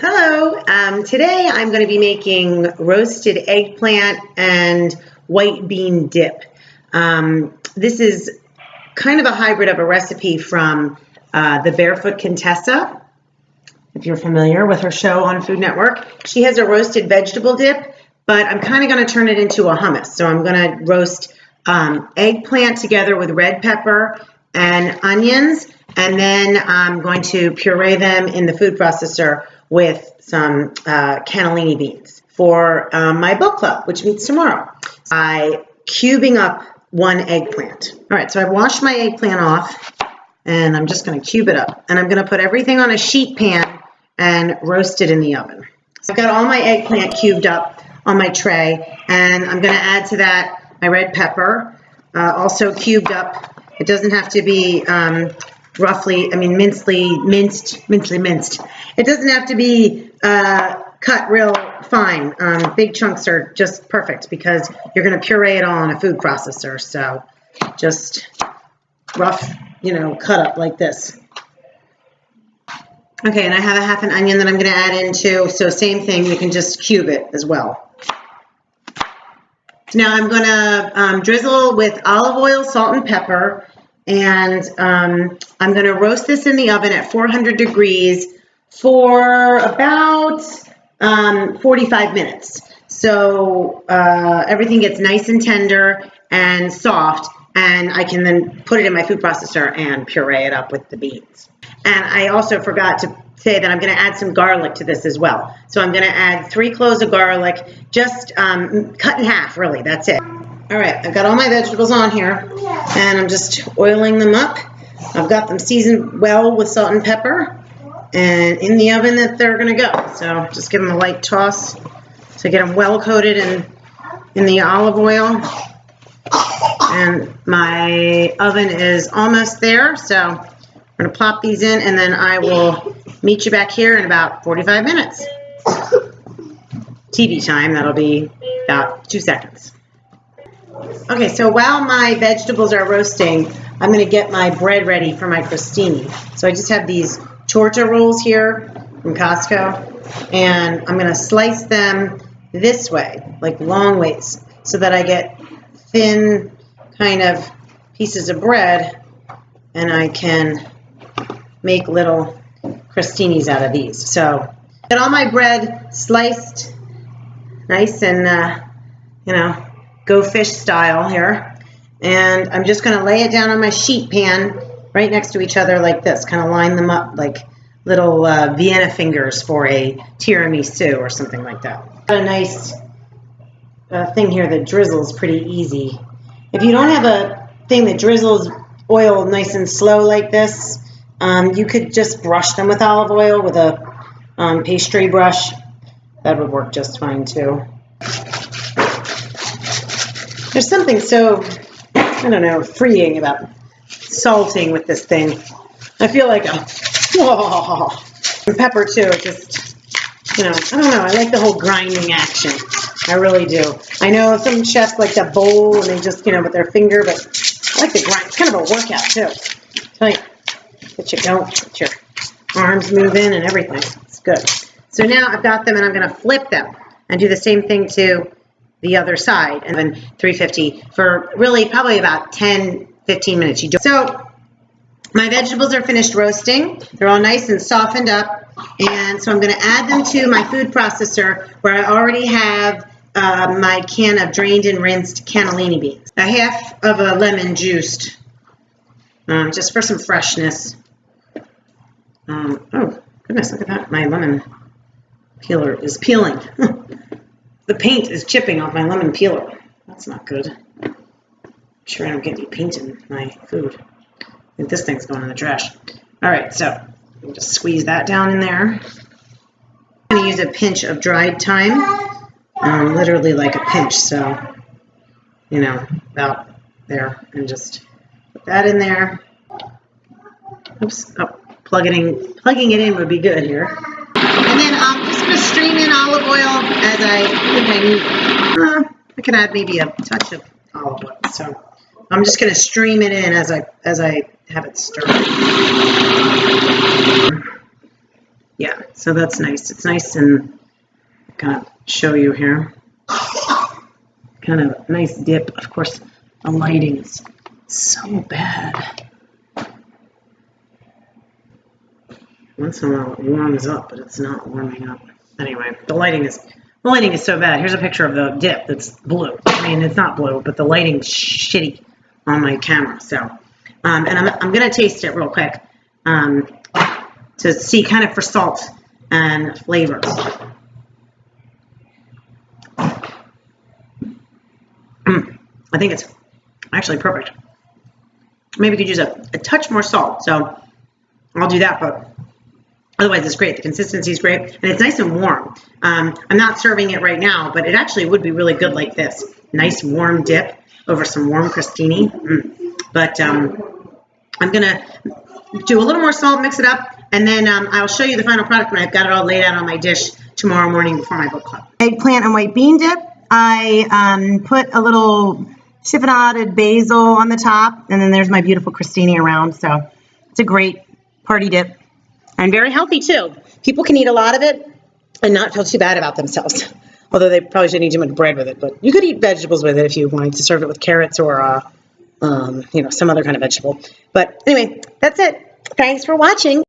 Hello, today I'm going to be making roasted eggplant and white bean dip. This is kind of a hybrid of a recipe from the Barefoot Contessa, if you're familiar with her show on Food Network. She has a roasted vegetable dip, but I'm kind of going to turn it into a hummus. So I'm going to roast eggplant together with red pepper and onions, and then I'm going to puree them in the food processor with some cannellini beans for my book club, which meets tomorrow. I'm cubing up one eggplant. All right, so I've washed my eggplant off, and I'm just going to cube it up. And I'm going to put everything on a sheet pan and roast it in the oven. So I've got all my eggplant cubed up on my tray, and I'm going to add to that my red pepper, also cubed up. It doesn't have to be mincely minced. It doesn't have to be cut real fine. Big chunks are just perfect because you're going to puree it all in a food processor. So just rough, cut up like this. Okay, and I have a half an onion that I'm going to add in too. So same thing, you can just cube it as well. Now I'm going to drizzle with olive oil, salt, and pepper. And I'm going to roast this in the oven at 400 degrees for about 45 minutes. So everything gets nice and tender and soft, and I can then put it in my food processor and puree it up with the beans. And I also forgot to say that I'm going to add some garlic to this as well. So I'm going to add 3 cloves of garlic, just cut in half, really, that's it. All right, I've got all my vegetables on here, and I'm just oiling them up. I've got them seasoned well with salt and pepper, and in the oven that they're going to go. So just give them a light toss to get them well coated in the olive oil. And my oven is almost there, so I'm going to plop these in, and then I will meet you back here in about 45 minutes. TV time, that'll be about 2 seconds. Okay, so while my vegetables are roasting, I'm going to get my bread ready for my crostini. So I just have these torta rolls here from Costco, and I'm going to slice them this way, like long ways, so that I get thin kind of pieces of bread, and I can make little crostinis out of these. So get all my bread sliced nice and, go fish style here, and I'm just going to lay it down on my sheet pan right next to each other like this, kind of line them up like little Vienna fingers for a tiramisu or something like that. Got a nice thing here that drizzles pretty easy. If you don't have a thing that drizzles oil nice and slow like this, you could just brush them with olive oil with a pastry brush. That would work just fine too. There's something so, freeing about salting with this thing. I feel like and pepper too, just, I don't know, I like the whole grinding action. I really do. I know some chefs like to bowl and they just, with their finger, but I like the grind. It's kind of a workout too. Like, get you going, get your arms moving and everything. It's good. So now I've got them, and I'm going to flip them and do the same thing to the other side, and then 350 for really probably about 10-15 minutes. So my vegetables are finished roasting. They're all nice and softened up, and so I'm going to add them to my food processor where I already have my can of drained and rinsed cannellini beans. A half of a lemon juiced, just for some freshness. Oh goodness, look at that! My lemon peeler is peeling. The paint is chipping off my lemon peeler. That's not good. I'm sure I don't get any paint in my food. I think this thing's going in the trash. All right, so I'll just squeeze that down in there. I'm going to use a pinch of dried thyme, literally like a pinch, so, about there, and just put that in there. Oops, plugging it in would be good here. And then I'm just going to stream in olive oil as I think I need. I could add maybe a touch of olive oil. So I'm just going to stream it in as I have it stirred. Yeah, So that's nice. It's nice and kind of show you here. Kind of nice dip. Of course, the lighting is so bad. Once in a while it warms up, but it's not warming up. Anyway, the lighting is so bad. Here's a picture of the dip that's blue. I mean, it's not blue, but the lighting's shitty on my camera. So, and I'm gonna taste it real quick to see kind of for salt and flavors. I think it's actually perfect. Maybe we could use a touch more salt, so I'll do that, but otherwise it's great. The consistency is great, and it's nice and warm. I'm not serving it right now, but it actually would be really good like this. Nice warm dip over some warm crostini. But I'm going to do a little more salt, mix it up, and then I'll show you the final product when I've got it all laid out on my dish tomorrow morning before my book club. Eggplant and white bean dip. I put a little chiffonaded basil on the top, and then there's my beautiful crostini around. So it's a great party dip and very healthy too. People can eat a lot of it and not feel too bad about themselves. Although they probably shouldn't eat too much bread with it, but you could eat vegetables with it if you wanted to serve it with carrots or you know, some other kind of vegetable. But anyway, that's it. Thanks for watching.